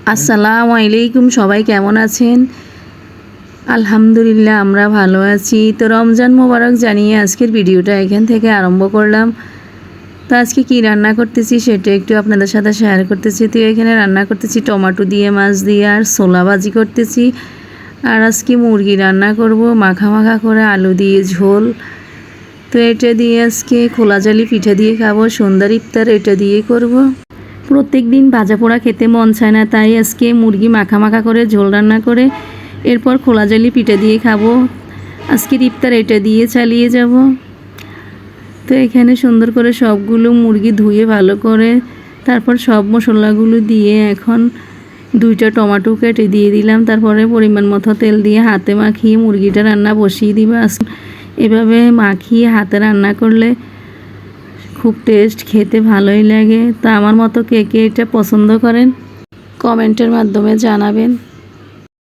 আসসালামু আলাইকুম, সবাই কেমন আছেন? আলহামদুলিল্লাহ আমরা ভালো আছি। তো রমজান মোবারক জানিয়ে আজকের ভিডিওটা এখান থেকে আরম্ভ করলাম। তো আজকে কি রান্না করতেছি সেটা একটু আপনাদের সাথে শেয়ার করতেছি। তো এখানে রান্না করতেছি টমেটো দিয়ে, মাছ দিয়ে আর ছোলা ভাজি করতেছি। আর আজকে মুরগি রান্না করব মাখা মাখা করে, আলু দিয়ে ঝোল। তো এটা দিয়ে আজকে খোলা জালি পিঠা দিয়ে খাবো, সন্ধ্যার ইফতার এটা দিয়ে করব। প্রত্যেক দিন ভাজা পোড়া খেতে মন চায় না, তাই আজকে মুরগি মাখা মাখা করে ঝোল রান্না করে এরপর খোলা জালি পিঠা দিয়ে খাবো। আজকের ইফতার এটা দিয়ে চালিয়ে যাব। তো এখানে সুন্দর করে সবগুলো মুরগি ধুয়ে ভালো করে তারপর সব মশলাগুলো দিয়ে এখন 2টা টমেটো কেটে দিয়ে দিলাম। তারপরে পরিমাণ মতো তেল দিয়ে হাতে মাখিয়ে মুরগিটা রান্না বসিয়ে দিবা। এভাবে মাখিয়ে হাতে রান্না করলে খুব টেস্ট, খেতে ভালোই লাগে। তো আমার মতো কে কে এটা পছন্দ করেন কমেন্টের মাধ্যমে জানাবেন।